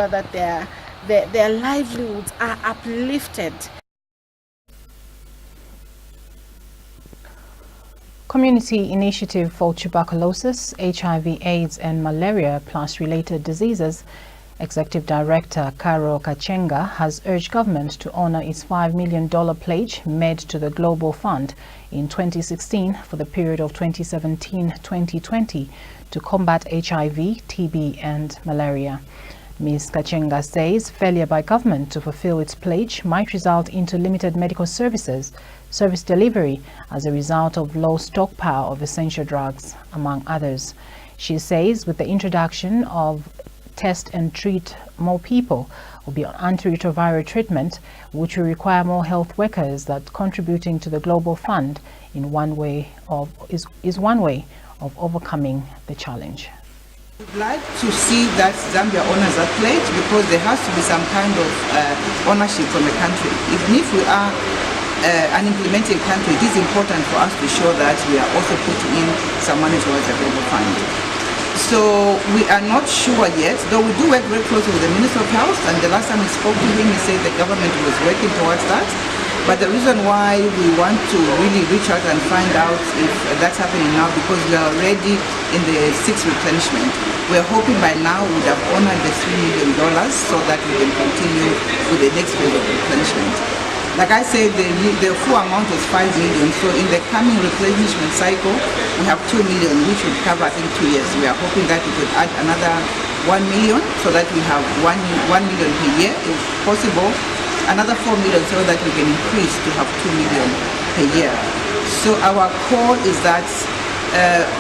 that their livelihoods are uplifted. Community Initiative for Tuberculosis, HIV/AIDS and Malaria plus related diseases, Executive Director Kachenga has urged government to honor its $5 million pledge made to the Global Fund in 2016 for the period of 2017-2020 to combat HIV, TB and malaria. Ms. Kachenga says failure by government to fulfill its pledge might result into limited medical service delivery as a result of low stockpile of essential drugs, among others. She says with the introduction of test and treat more people will be on antiretroviral treatment, which will require more health workers, that contributing to the Global Fund in one way of overcoming the challenge. We'd like to see that Zambia honors that pledge, because there has to be some kind of ownership from the country. Even if we are an implementing country, it is important for us to show that we are also putting in some money towards the Global Fund. So we are not sure yet, though we do work very closely with the Minister of Health, and the last time we spoke to him, he said the government was working towards that. But the reason why we want to really reach out and find out if that's happening now, because we are already in the 6th replenishment. We're hoping by now we would have honored the $3 million so that we can continue with the next phase of replenishment. Like I said, the full amount was $5 million, so in the coming replenishment cycle, we have $2 million, which would cover, I think, 2 years. We are hoping that we could add another $1 million so that we have $1 million per year, if possible. Another $4 million so that we can increase to have $2 million per year. So our call is that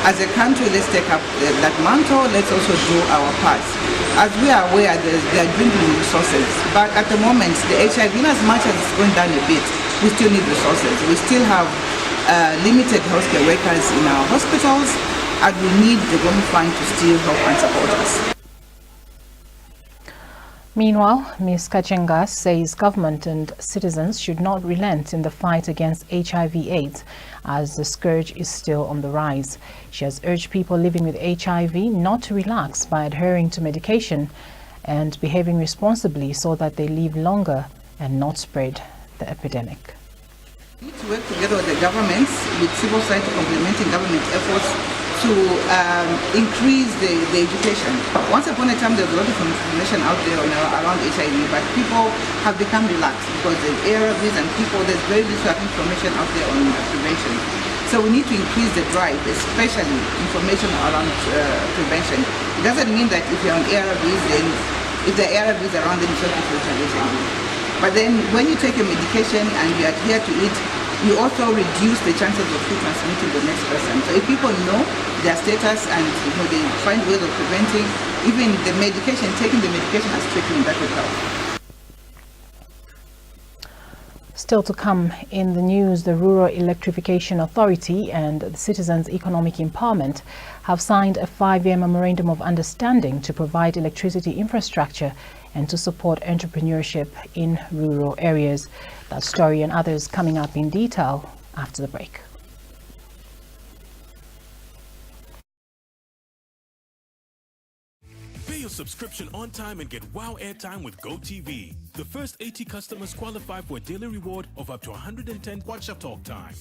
as a country, let's take up that mantle, let's also do our part. As we are aware, there are dwindling resources, but at the moment, the HIV, in as much as it's going down a bit, we still need resources. We still have limited healthcare workers in our hospitals, and we need the Global Fund to still help and support us. Meanwhile, Ms. Kachenga says government and citizens should not relent in the fight against HIV/AIDS, as the scourge is still on the rise. She has urged people living with HIV not to relax by adhering to medication and behaving responsibly so that they live longer and not spread the epidemic. We need to work together with the governments, with civil society complementing government efforts to increase the education. Once upon a time, there was a lot of information out there around HIV, but people have become relaxed because there's ARVs and there's very little information out there on prevention. So we need to increase the drive, especially information around prevention. It doesn't mean that if you're on ARVs, then if the ARVs are around, then it's not HIV. But then when you take a medication and you adhere to it, you also reduce the chances of you transmitting the next person. So if people know their status and they find ways of preventing, even the medication, taking the medication as treatment, that will help. Still to come in the news, the Rural Electrification Authority and the Citizens Economic Empowerment have signed a 5-year memorandum of understanding to provide electricity infrastructure and to support entrepreneurship in rural areas. That story and others coming up in detail after the break. Pay your subscription on time and get WOW airtime with GoTV. The first 80 customers qualify for a daily reward of up to 110 WhatsApp talk time.